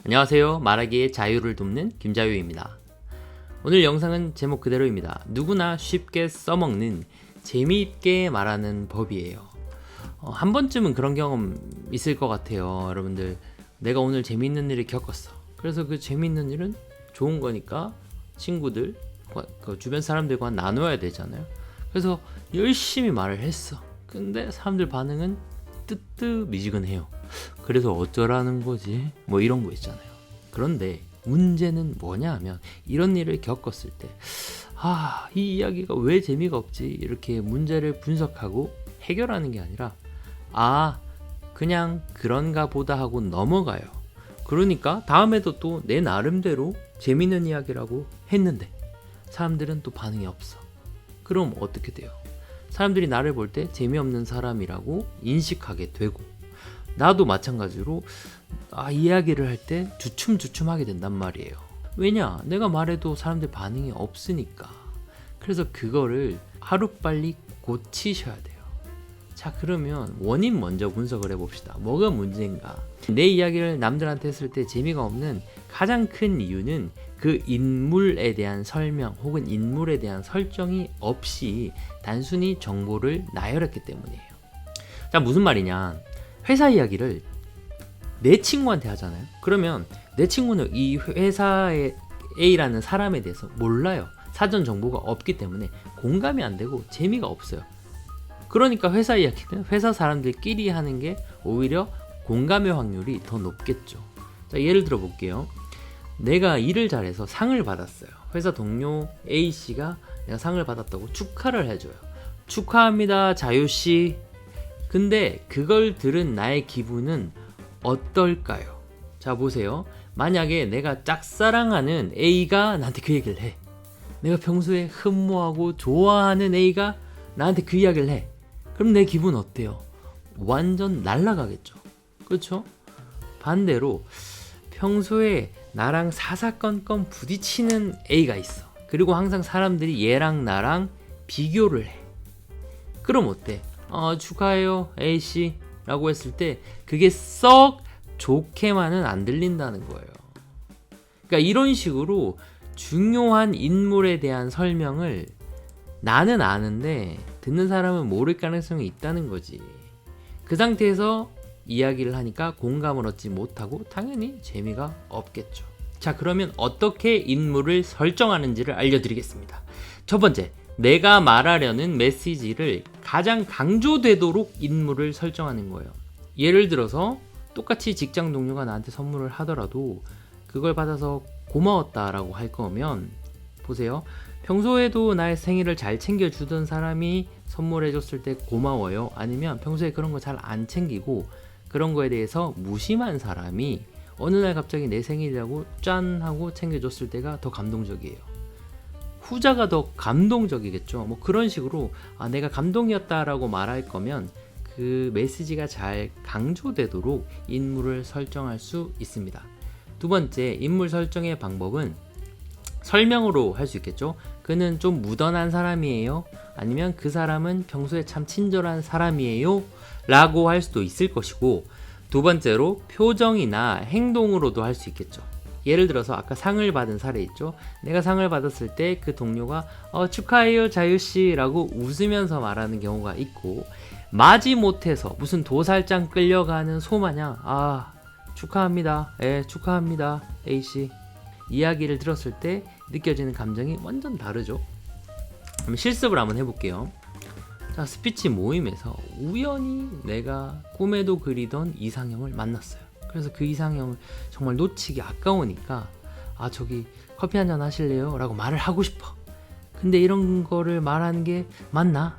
안녕하세요. 말하기의 자유를 돕는 김자유입니다. 오늘 영상은 제목 그대로입니다. 누구나 쉽게 써먹는 재미있게 말하는 법이에요. 한 번쯤은 그런 경험 있을 것 같아요. 여러분들, 내가 오늘 재미있는 일을 겪었어. 그래서 그 재미있는 일은 좋은 거니까 친구들, 그 주변 사람들과 나눠야 되잖아요. 그래서 열심히 말을 했어. 근데 사람들 반응은 뜨뜻미지근해요. 그래서 어쩌라는 거지? 뭐 이런 거 있잖아요. 그런데 문제는 뭐냐 하면, 이런 일을 겪었을 때 이 이야기가 왜 재미가 없지? 이렇게 문제를 분석하고 해결하는 게 아니라 그냥 그런가 보다 하고 넘어가요. 그러니까 다음에도 또 내 나름대로 재밌는 이야기라고 했는데 사람들은 또 반응이 없어. 그럼 어떻게 돼요? 사람들이 나를 볼 때 재미없는 사람이라고 인식하게 되고, 나도 마찬가지로 이야기를 할 때 주춤주춤하게 된단 말이에요. 왜냐? 내가 말해도 사람들 반응이 없으니까. 그래서 그거를 하루빨리 고치셔야 돼요. 자, 그러면 원인 먼저 분석을 해봅시다. 뭐가 문제인가? 내 이야기를 남들한테 했을 때 재미가 없는 가장 큰 이유는 그 인물에 대한 설명 혹은 인물에 대한 설정이 없이 단순히 정보를 나열했기 때문이에요. 자, 무슨 말이냐? 회사 이야기를 내 친구한테 하잖아요. 그러면 내 친구는 이 회사의 A라는 사람에 대해서 몰라요. 사전 정보가 없기 때문에 공감이 안 되고 재미가 없어요. 그러니까 회사 이야기는 회사 사람들끼리 하는 게 오히려 공감의 확률이 더 높겠죠. 자, 예를 들어 볼게요. 내가 일을 잘해서 상을 받았어요. 회사 동료 A씨가 내가 상을 받았다고 축하를 해줘요. 축하합니다, 자유씨. 근데 그걸 들은 나의 기분은 어떨까요? 자, 보세요. 만약에 내가 짝사랑하는 A가 나한테 그 얘기를 해. 내가 평소에 흠모하고 좋아하는 A가 나한테 그 이야기를 해. 그럼 내 기분 어때요? 완전 날아가겠죠. 그렇죠? 반대로 평소에 나랑 사사건건 부딪히는 A가 있어. 그리고 항상 사람들이 얘랑 나랑 비교를 해. 그럼 어때? 축하해요, A씨 라고 했을 때 그게 썩 좋게만은 안 들린다는 거예요. 그러니까 이런 식으로 중요한 인물에 대한 설명을 나는 아는데 듣는 사람은 모를 가능성이 있다는 거지. 그 상태에서 이야기를 하니까 공감을 얻지 못하고 당연히 재미가 없겠죠. 자, 그러면 어떻게 인물을 설정하는지를 알려드리겠습니다. 첫 번째, 내가 말하려는 메시지를 가장 강조되도록 인물을 설정하는 거예요. 예를 들어서 똑같이 직장 동료가 나한테 선물을 하더라도 그걸 받아서 고마웠다라고 할 거면, 보세요. 평소에도 나의 생일을 잘 챙겨주던 사람이 선물해줬을 때 고마워요. 아니면 평소에 그런 거 잘 안 챙기고 그런 거에 대해서 무심한 사람이 어느 날 갑자기 내 생일이라고 짠 하고 챙겨줬을 때가 더 감동적이에요. 후자가 더 감동적이겠죠. 뭐 그런 식으로 내가 감동이었다라고 말할 거면 그 메시지가 잘 강조되도록 인물을 설정할 수 있습니다. 두 번째, 인물 설정의 방법은 설명으로 할 수 있겠죠. 그는 좀 무던한 사람이에요. 아니면 그 사람은 평소에 참 친절한 사람이에요 라고 할 수도 있을 것이고, 두 번째로 표정이나 행동으로도 할 수 있겠죠. 예를 들어서 아까 상을 받은 사례 있죠. 내가 상을 받았을 때 그 동료가 축하해요, 자유씨 라고 웃으면서 말하는 경우가 있고, 마지못해서 무슨 도살장 끌려가는 소마냥 축하합니다, 축하합니다, A씨 이야기를 들었을 때 느껴지는 감정이 완전 다르죠. 그럼 실습을 한번 해볼게요. 자, 스피치 모임에서 우연히 내가 꿈에도 그리던 이상형을 만났어요. 그래서 그 이상형을 정말 놓치기 아까우니까 저기 커피 한잔 하실래요? 라고 말을 하고 싶어. 근데 이런 거를 말하는 게 맞나?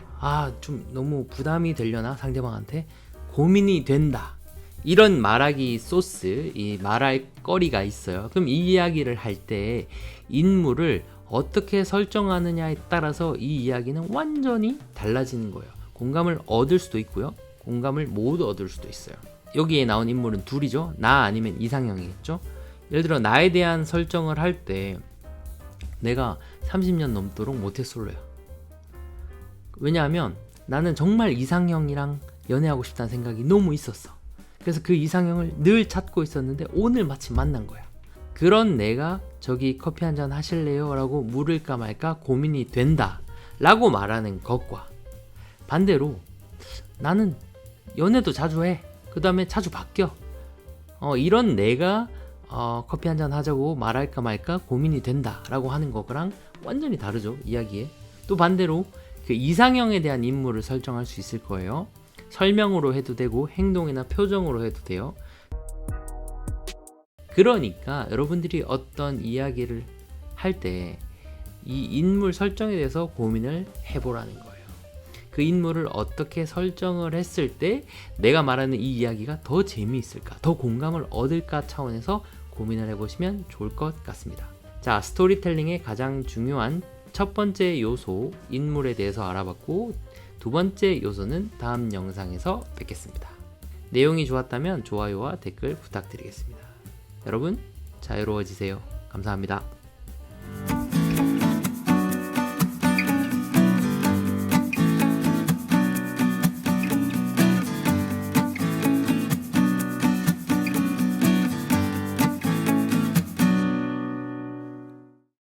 좀 너무 부담이 되려나? 상대방한테? 고민이 된다. 이런 말하기 소스, 이 말할 거리가 있어요. 그럼 이 이야기를 할 때 인물을 어떻게 설정하느냐에 따라서 이 이야기는 완전히 달라지는 거예요. 공감을 얻을 수도 있고요, 공감을 못 얻을 수도 있어요. 여기에 나온 인물은 둘이죠. 나 아니면 이상형이겠죠. 예를 들어 나에 대한 설정을 할 때 내가 30년 넘도록 모태솔로야. 왜냐하면 나는 정말 이상형이랑 연애하고 싶다는 생각이 너무 있었어. 그래서 그 이상형을 늘 찾고 있었는데 오늘 마침 만난 거야. 그런 내가 저기 커피 한잔 하실래요? 라고 물을까 말까 고민이 된다 라고 말하는 것과 반대로 나는 연애도 자주 해. 그 다음에 자주 바뀌어. 이런 내가 커피 한잔 하자고 말할까 말까 고민이 된다 라고 하는 거랑 완전히 다르죠, 이야기에. 또 반대로 그 이상형에 대한 인물을 설정할 수 있을 거예요. 설명으로 해도 되고 행동이나 표정으로 해도 돼요. 그러니까 여러분들이 어떤 이야기를 할 때 이 인물 설정에 대해서 고민을 해보라는 거예요. 그 인물을 어떻게 설정을 했을 때 내가 말하는 이 이야기가 더 재미있을까, 더 공감을 얻을까 차원에서 고민을 해보시면 좋을 것 같습니다. 자, 스토리텔링의 가장 중요한 첫 번째 요소 인물에 대해서 알아봤고, 두 번째 요소는 다음 영상에서 뵙겠습니다. 내용이 좋았다면 좋아요와 댓글 부탁드리겠습니다. 여러분, 자유로워지세요. 감사합니다.